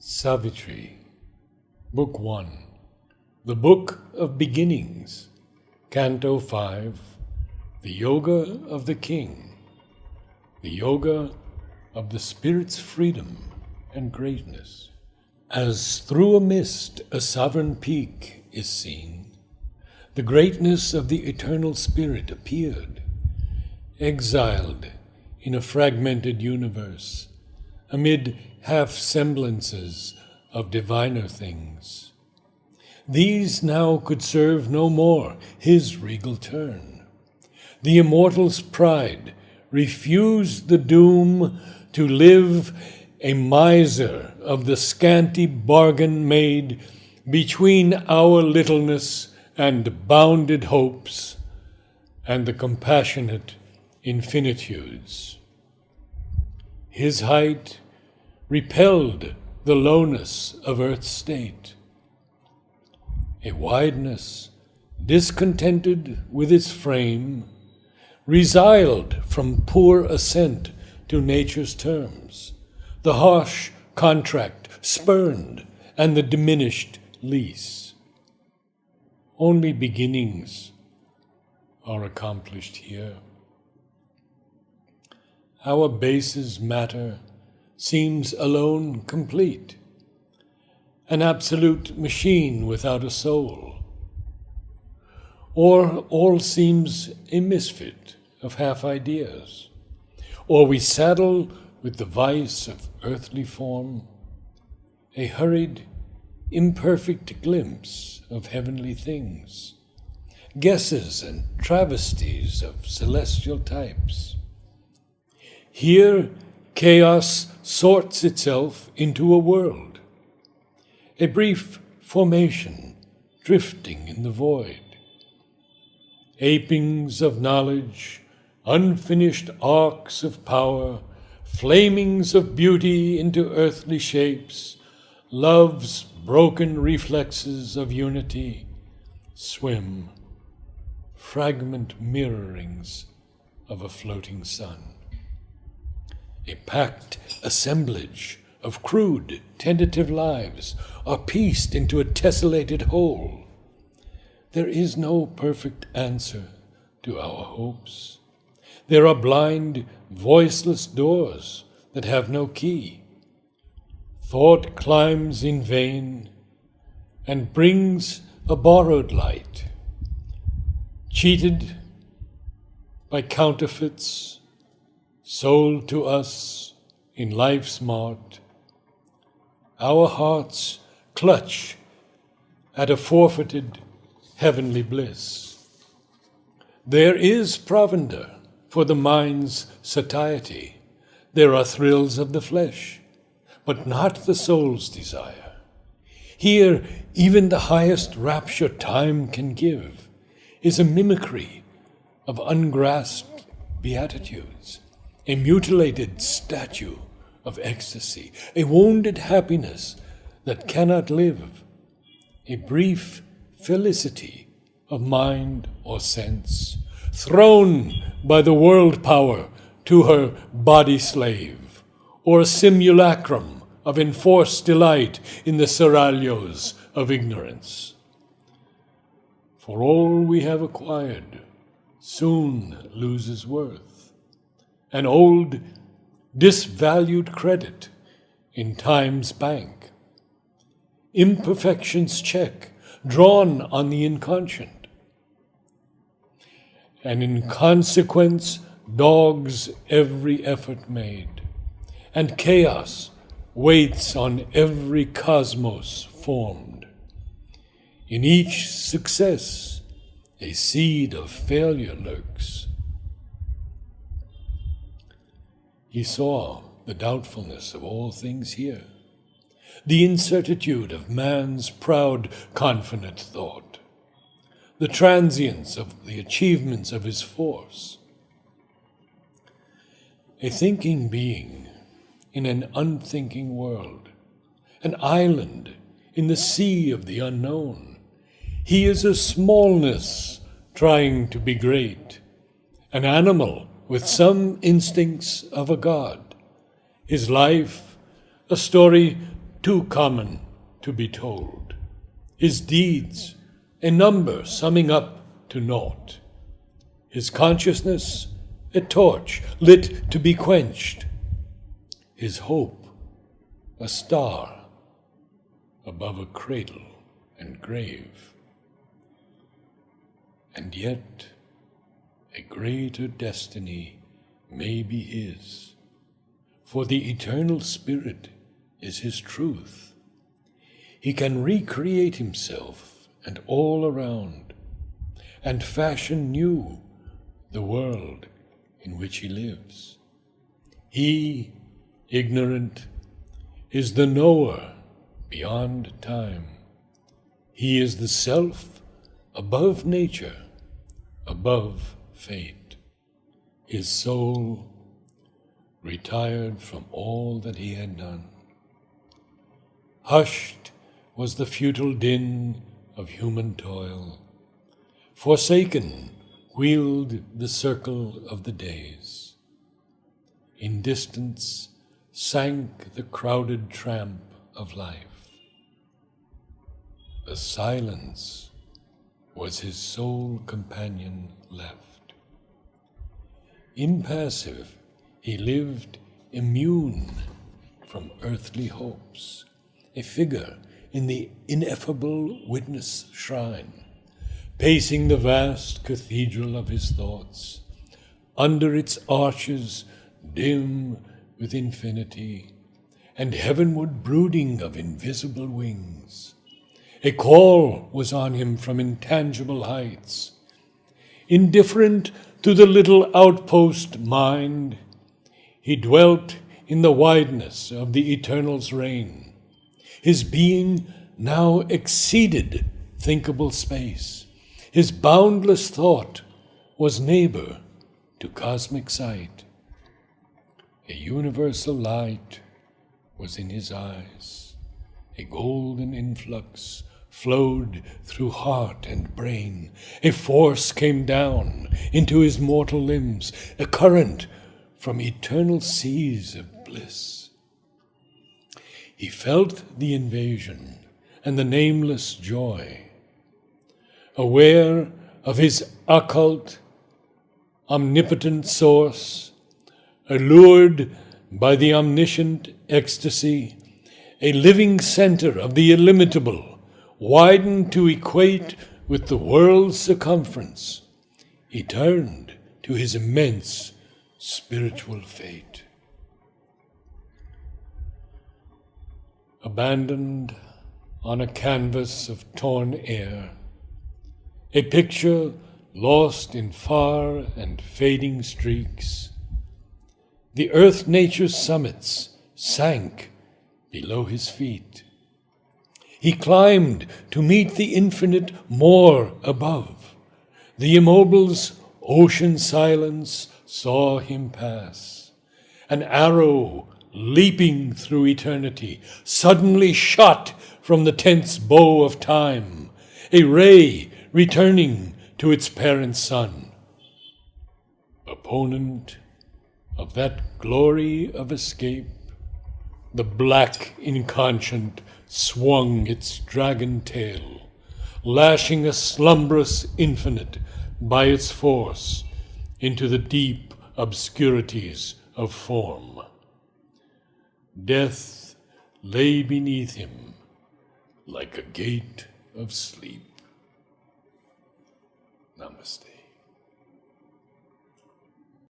Savitri, Book 1, The Book of Beginnings, Canto 5, The Yoga of the King, the Yoga of the Spirit's freedom and greatness. As through a mist a sovereign peak is seen, the greatness of the eternal Spirit appeared, exiled in a fragmented universe, amid half-semblances of diviner things. These now could serve no more his regal turn. The immortal's pride refused the doom to live a miser of the scanty bargain made between our littleness and bounded hopes and the compassionate infinitudes. His height repelled the lowness of earth's state. A wideness, discontented with its frame, resiled from poor assent to nature's terms, the harsh contract spurned and the diminished lease. Only beginnings are accomplished here. Our base's matter seems alone complete, an absolute machine without a soul. Or all seems a misfit of half ideas, or we saddle with the vice of earthly form, a hurried, imperfect glimpse of heavenly things, guesses and travesties of celestial types. Here chaos sorts itself into a world, a brief formation drifting in the void. Apings of knowledge, unfinished arcs of power, flamings of beauty into earthly shapes, love's broken reflexes of unity, swim, fragment mirrorings of a floating sun. A packed assemblage of crude, tentative lives are pieced into a tessellated whole. There is no perfect answer to our hopes. There are blind, voiceless doors that have no key. Thought climbs in vain and brings a borrowed light, cheated by counterfeits, sold to us in life's mart. Our hearts clutch at a forfeited heavenly bliss. There is provender for the mind's satiety. There are thrills of the flesh, but not the soul's desire. Here, even the highest rapture time can give is a mimicry of ungrasped beatitudes, a mutilated statue of ecstasy, a wounded happiness that cannot live, a brief felicity of mind or sense, thrown by the world power to her body slave, or a simulacrum of enforced delight in the seraglios of ignorance. For all we have acquired soon loses worth, an old disvalued credit in time's bank, imperfection's check drawn on the inconscient, and in consequence dogs every effort made, and chaos waits on every cosmos formed. In each success a seed of failure lurks. He saw the doubtfulness of all things here, the incertitude of man's proud, confident thought, the transience of the achievements of his force. A thinking being in an unthinking world, an island in the sea of the unknown. He is a smallness trying to be great, an animal with some instincts of a god. His life, a story too common to be told. His deeds, a number summing up to naught. His consciousness, a torch lit to be quenched. His hope, a star above a cradle and grave. And yet, a greater destiny may be his, for the eternal Spirit is his truth. He can recreate himself and all around, and fashion new the world in which he lives. He, ignorant, is the knower beyond time. He is the self above nature, above fate. His soul retired from all that he had done. Hushed was the futile din of human toil. Forsaken wheeled the circle of the days. In distance sank the crowded tramp of life. The silence was his sole companion left. Impassive, he lived immune from earthly hopes, a figure in the ineffable witness shrine, pacing the vast cathedral of his thoughts, under its arches dim with infinity, and heavenward brooding of invisible wings. A call was on him from intangible heights. Indifferent to the little outpost mind, he dwelt in the wideness of the Eternal's reign. His being now exceeded thinkable space. His boundless thought was neighbor to cosmic sight. A universal light was in his eyes. A golden influx flowed through heart and brain. A force came down into his mortal limbs, a current from eternal seas of bliss. He felt the invasion and the nameless joy, aware of his occult, omnipotent source, allured by the omniscient ecstasy, a living center of the illimitable, widened to equate with the world's circumference. He turned to his immense spiritual fate. Abandoned on a canvas of torn air, a picture lost in far and fading streaks, the earth-nature's summits sank below his feet. He climbed to meet the infinite more above. The immobile's ocean silence saw him pass. An arrow leaping through eternity, suddenly shot from the tense bow of time, a ray returning to its parent sun. Opponent of that glory of escape, the black inconscient swung its dragon tail, lashing a slumbrous infinite by its force into the deep obscurities of form. Death lay beneath him like a gate of sleep. Namaste.